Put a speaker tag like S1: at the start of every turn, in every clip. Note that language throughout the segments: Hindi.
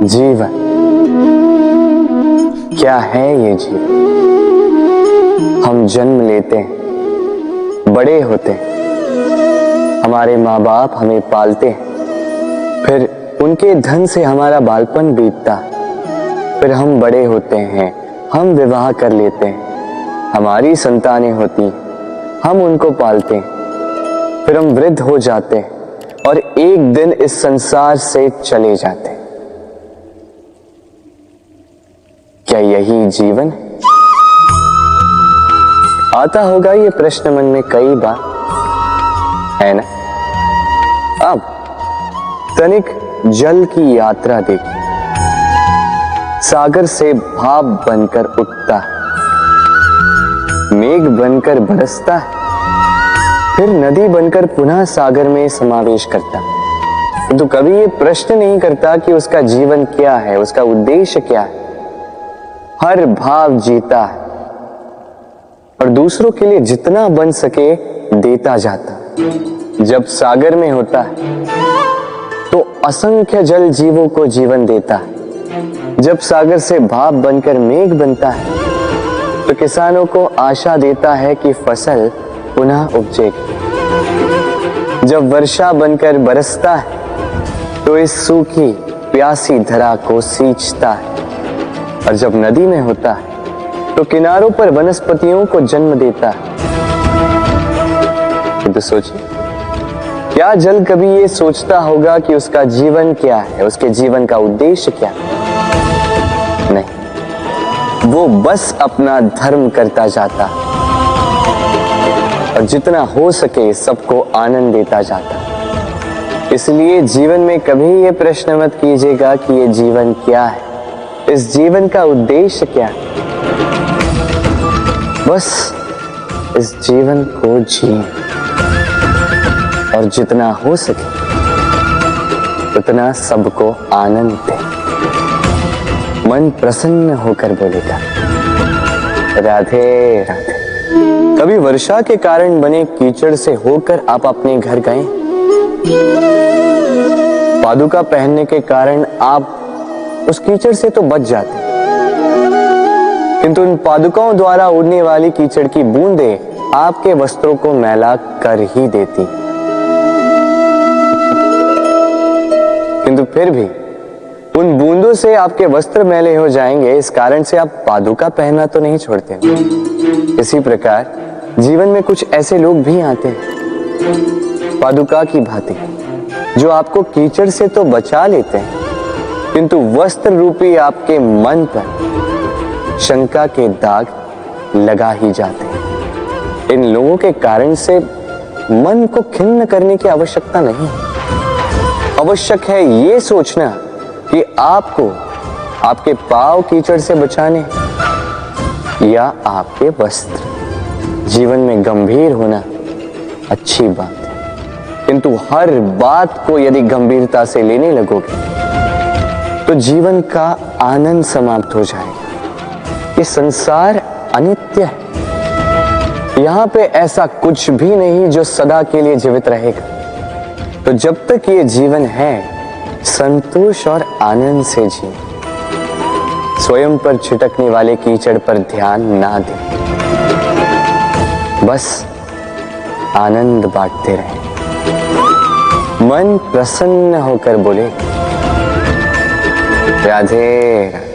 S1: जीवन क्या है ये जीवन? हम जन्म लेते हैं, बड़े होते हैं, हमारे माँ बाप हमें पालते हैं, फिर उनके धन से हमारा बालपन बीतता, फिर हम बड़े होते हैं, हम विवाह कर लेते हैं, हमारी संतानें होती हैं, हम उनको पालते हैं, फिर हम वृद्ध हो जाते हैं और एक दिन इस संसार से चले जाते हैं। क्या यही जीवन है? आता होगा ये प्रश्न मन में कई बार, है ना? अब तनिक जल की यात्रा देखिए। सागर से भाप बनकर उठता है, मेघ बनकर बरसता है, फिर नदी बनकर पुनः सागर में समावेश करता है। तो कभी ये प्रश्न नहीं करता कि उसका जीवन क्या है, उसका उद्देश्य क्या है। हर भाव जीता है और दूसरों के लिए जितना बन सके देता जाता। जब सागर में होता है तो असंख्य जल जीवों को जीवन देता है। जब सागर से भाप बनकर मेघ बनता है तो किसानों को आशा देता है कि फसल पुनः उपजेगी। जब वर्षा बनकर बरसता है तो इस सूखी प्यासी धरा को सींचता है। और जब नदी में होता है तो किनारों पर वनस्पतियों को जन्म देता है। तो सोचिए, क्या जल कभी ये सोचता होगा कि उसका जीवन क्या है, उसके जीवन का उद्देश्य क्या है? नहीं, वो बस अपना धर्म करता जाता और जितना हो सके सबको आनंद देता जाता। इसलिए जीवन में कभी ये प्रश्न मत कीजिएगा कि ये जीवन क्या है, इस जीवन का उद्देश्य क्या है। बस इस जीवन को जिए और जितना हो सके उतना सबको आनंद दे। मन प्रसन्न होकर बोलेगा राधे राधे। कभी वर्षा के कारण बने कीचड़ से होकर आप अपने घर गए? पादुका पहनने के कारण आप उस कीचड़ से तो बच जाते, किंतु उन पादुकाओं द्वारा उड़ने वाली कीचड़ की बूंदें आपके वस्त्रों को मैला कर ही देती। किंतु फिर भी उन बूंदों से आपके वस्त्र मैले हो जाएंगे, इस कारण से आप पादुका पहनना तो नहीं छोड़ते। इसी प्रकार जीवन में कुछ ऐसे लोग भी आते हैं पादुका की भांति, जो आपको कीचड़ से तो बचा लेते हैं, किंतु वस्त्र रूपी आपके मन पर शंका के दाग लगा ही जाते हैं। इन लोगों के कारण से मन को खिन्न करने की आवश्यकता नहीं है। आवश्यक है ये सोचना कि आपको आपके पांव कीचड़ से बचाने या आपके वस्त्र। जीवन में गंभीर होना अच्छी बात है, किंतु हर बात को यदि गंभीरता से लेने लगोगे तो जीवन का आनंद समाप्त हो जाएगा। ये संसार अनित्य है, यहाँ पे ऐसा कुछ भी नहीं जो सदा के लिए जीवित रहेगा। तो जब तक ये जीवन है, संतोष और आनंद से जिए। स्वयं पर छिटकने वाले कीचड़ पर ध्यान ना दें, बस आनंद बांटते रहें। मन प्रसन्न होकर बोले राधे राधे।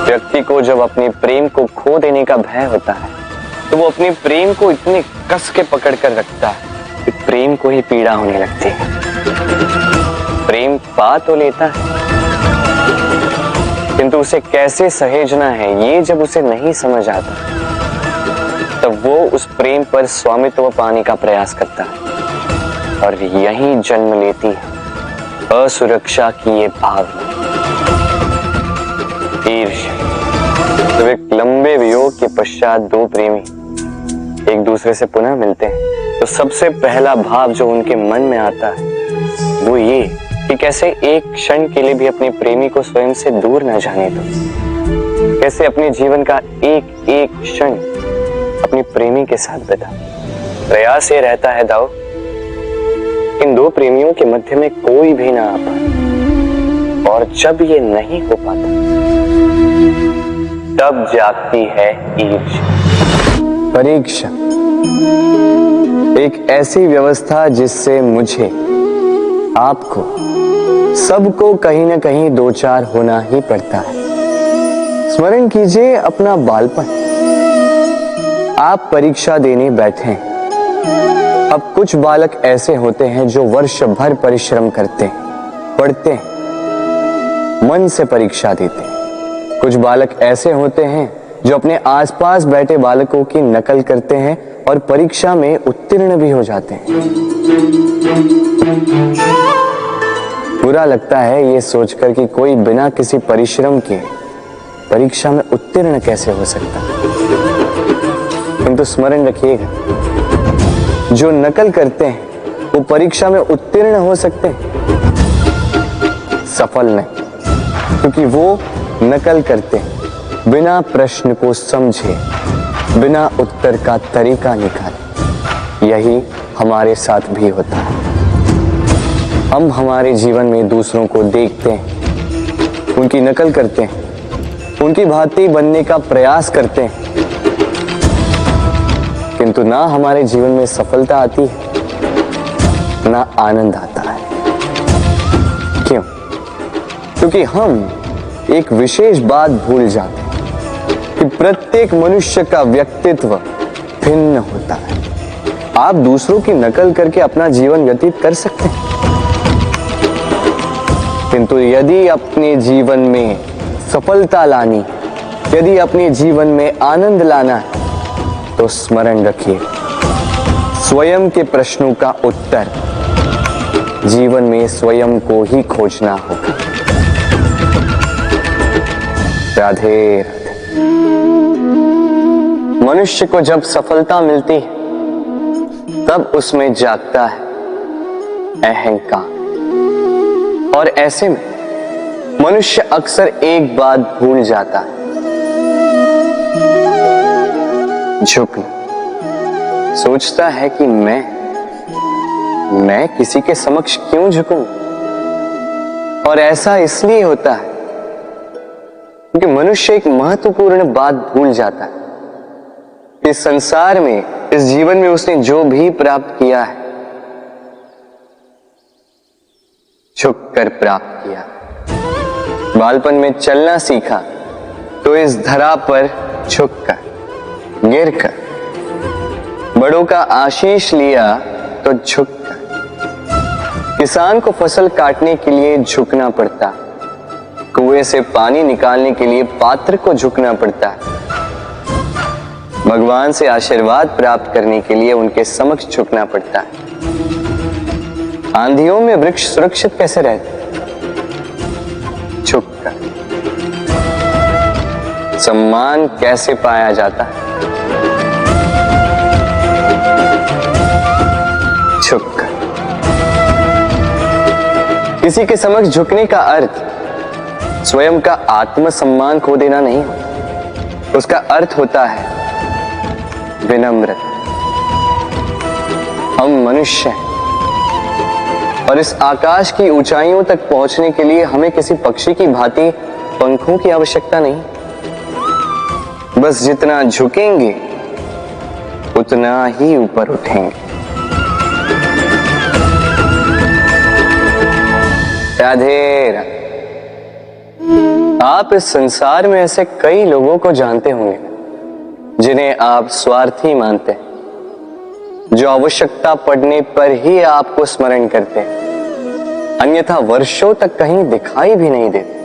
S1: व्यक्ति को जब अपने प्रेम को खो देने का भय होता है तो वो अपने प्रेम को इतने कस के पकड़ कर रखता है कि प्रेम को ही पीड़ा होने लगती है। प्रेम पा तो लेता है, किंतु उसे कैसे सहेजना है ये जब उसे नहीं समझ आता, तब वो उस प्रेम पर स्वामित्व पाने का प्रयास करता है और यहीं जन्म लेती है असुरक्षा की ये भावना, ईर्ष्या। तो एक लंबे वियोग के पश्चात दो प्रेमी एक दूसरे से पुनः मिलते हैं तो सबसे पहला भाव जो उनके मन में आता है वो ये कि कैसे एक क्षण के लिए भी अपने प्रेमी को स्वयं से दूर न जाने दो। कैसे अपने जीवन का एक एक क्षण अपने प्रेमी के साथ बिता। प्रयास ये रहता है दाऊ, इन दो प्रेमियों के मध्य में कोई भी ना आ पाए, और जब ये नहीं हो पाता तब जागती है ईर्ष्या। परीक्षा एक ऐसी व्यवस्था जिससे मुझे, आपको, सबको कहीं ना कहीं दो चार होना ही पड़ता है। स्मरण कीजिए अपना बालपन। आप परीक्षा देने बैठे हैं। अब कुछ बालक ऐसे होते हैं जो वर्ष भर परिश्रम करते हैं, पढ़ते हैं, मन से परीक्षा देते हैं। कुछ बालक ऐसे होते हैं जो अपने आसपास बैठे बालकों की नकल करते हैं और परीक्षा में उत्तीर्ण भी हो जाते हैं। बुरा लगता है ये सोचकर कि कोई बिना किसी परिश्रम के परीक्षा में उत्तीर्ण कैसे हो सकता है। किंतु स्मरण रखिएगा, जो नकल करते हैं वो परीक्षा में उत्तीर्ण हो सकते हैं, सफल नहीं, क्योंकि वो नकल करते हैं बिना प्रश्न को समझे, बिना उत्तर का तरीका निकाले। यही हमारे साथ भी होता है। हम हमारे जीवन में दूसरों को देखते हैं, उनकी नकल करते हैं, उनकी भांति बनने का प्रयास करते हैं, किंतु ना हमारे जीवन में सफलता आती है, ना आनंद आता है। क्यों? क्योंकि हम एक विशेष बात भूल जाते हैं कि प्रत्येक मनुष्य का व्यक्तित्व भिन्न होता है। आप दूसरों की नकल करके अपना जीवन व्यतीत कर सकते हैं, किंतु यदि अपने जीवन में सफलता लानी, यदि अपने जीवन में आनंद लाना है, तो स्मरण रखिए, स्वयं के प्रश्नों का उत्तर जीवन में स्वयं को ही खोजना होगा। राधे राधे। मनुष्य को जब सफलता मिलती है तब उसमें जागता है अहंकार, और ऐसे में मनुष्य अक्सर एक बात भूल जाता है, झुकना। सोचता है कि मैं किसी के समक्ष क्यों झुकूं? और ऐसा इसलिए होता है क्योंकि मनुष्य एक महत्वपूर्ण बात भूल जाता है। इस संसार में, इस जीवन में उसने जो भी प्राप्त किया है, झुककर प्राप्त किया। बालपन में चलना सीखा तो इस धरा पर झुककर, गिरकर। बड़ों का आशीष लिया तो झुककर। किसान को फसल काटने के लिए झुकना पड़ता, कुएं से पानी निकालने के लिए पात्र को झुकना पड़ता, भगवान से आशीर्वाद प्राप्त करने के लिए उनके समक्ष झुकना पड़ता है। आंधियों में वृक्ष सुरक्षित कैसे रहते? झुककर। सम्मान कैसे पाया जाता है? झुककर। किसी के समक्ष झुकने का अर्थ स्वयं का आत्मसम्मान खो देना नहीं होता। उसका अर्थ होता है विनम्र। हम मनुष्य हैं और इस आकाश की ऊंचाइयों तक पहुंचने के लिए हमें किसी पक्षी की भांति पंखों की आवश्यकता नहीं। बस जितना झुकेंगे उतना ही ऊपर उठेंगे। राधे राधे। आप इस संसार में ऐसे कई लोगों को जानते होंगे जिन्हें आप स्वार्थी मानते हैं, जो आवश्यकता पड़ने पर ही आपको स्मरण करते हैं, अन्यथा वर्षों तक कहीं दिखाई भी नहीं देते।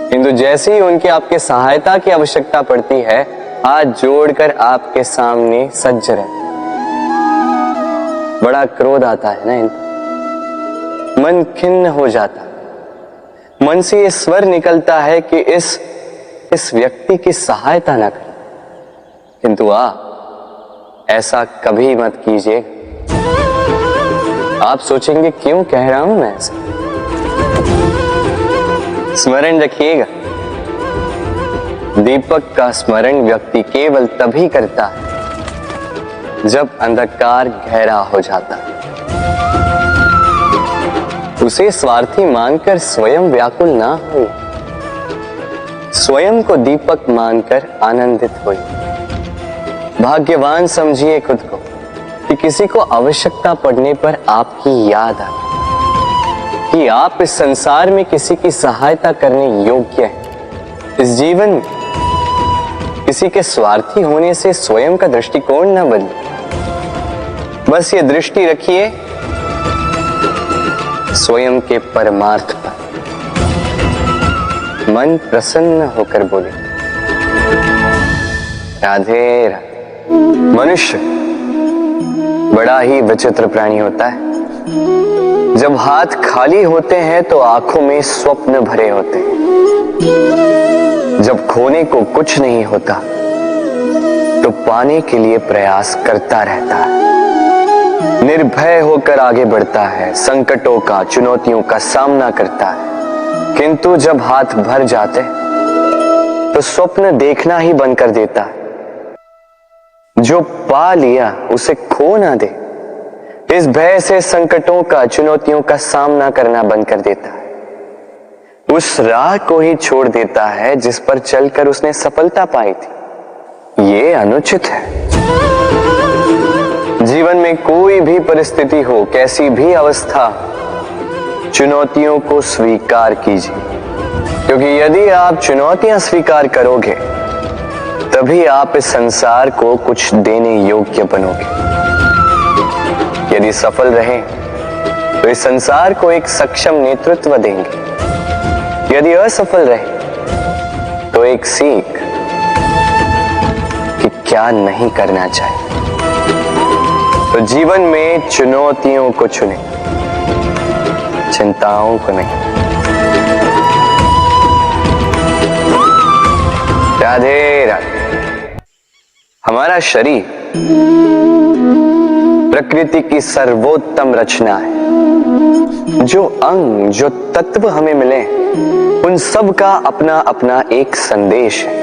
S1: किंतु जैसे ही उनकी आपके सहायता की आवश्यकता पड़ती है, हाथ जोड़कर आपके सामने सज्ज रहते। बड़ा क्रोध आता है ना, मन खिन्न हो जाता, मन से ये स्वर निकलता है कि इस व्यक्ति की सहायता न करें। किंतु आप ऐसा कभी मत कीजिए। आप सोचेंगे क्यों कह रहा हूं मैं ऐसा? स्मरण रखिएगा, दीपक का स्मरण व्यक्ति केवल तभी करता है जब अंधकार गहरा हो जाता है। उसे स्वार्थी मानकर स्वयं व्याकुल ना हो, स्वयं को दीपक मानकर आनंदित हो। भाग्यवान समझिए खुद को कि किसी को आवश्यकता पड़ने पर आपकी याद आए कि आप इस संसार में किसी की सहायता करने योग्य हैं। इस जीवन में किसी के स्वार्थी होने से स्वयं का दृष्टिकोण न बदले। बस ये दृष्टि रखिए स्वयं के परमार्थ पर। मन प्रसन्न होकर बोले, राधे राधे। मनुष्य बड़ा ही विचित्र प्राणी होता है। जब हाथ खाली होते हैं तो आंखों में स्वप्न भरे होते हैं। जब खोने को कुछ नहीं होता तो पाने के लिए प्रयास करता रहता है। निर्भय होकर आगे बढ़ता है, संकटों का, चुनौतियों का सामना करता है। किंतु जब हाथ भर जाते तो स्वप्न देखना ही बंद कर देता है। जो पा लिया उसे खो ना दे, इस भय से संकटों का, चुनौतियों का सामना करना बंद कर देता है। उस राह को ही छोड़ देता है जिस पर चलकर उसने सफलता पाई थी। ये अनुचित है। जीवन में कोई भी परिस्थिति हो, कैसी भी अवस्था, चुनौतियों को स्वीकार कीजिए, क्योंकि यदि आप चुनौतियां स्वीकार करोगे तभी आप इस संसार को कुछ देने योग्य बनोगे। यदि सफल रहे तो इस संसार को एक सक्षम नेतृत्व देंगे। यदि असफल रहे तो एक सीख कि क्या नहीं करना चाहिए। तो जीवन में चुनौतियों को चुने, चिंताओं को नहीं। राधे राधे। हमारा शरीर प्रकृति की सर्वोत्तम रचना है। जो अंग, जो तत्व हमें मिले, उन सब का अपना अपना एक संदेश है।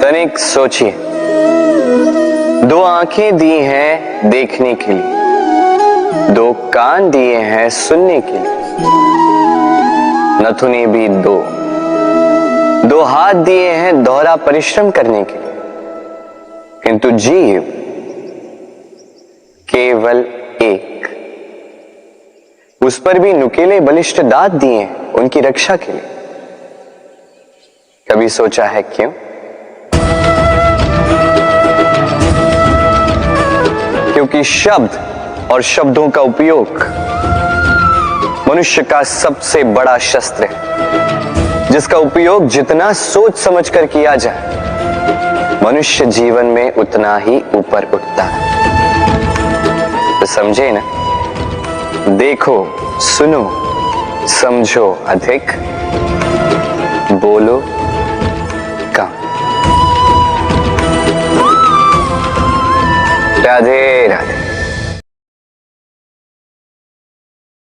S1: तनिक सोचिए, दो आंखें दी हैं देखने के लिए, दो कान दिए हैं सुनने के लिए, नथुने भी दो हाथ दिए हैं दोहरा परिश्रम करने के लिए, किंतु जीव केवल एक। उस पर भी नुकीले बलिष्ठ दांत दिए हैं उनकी रक्षा के लिए। कभी सोचा है क्यों? क्योंकि शब्द और शब्दों का उपयोग मनुष्य का सबसे बड़ा शस्त्र है, जिसका उपयोग जितना सोच समझकर किया जाए, मनुष्य जीवन में उतना ही ऊपर उठता है। तो समझे ना? देखो, सुनो, समझो अधिक, बोलो कम। राधे राधे।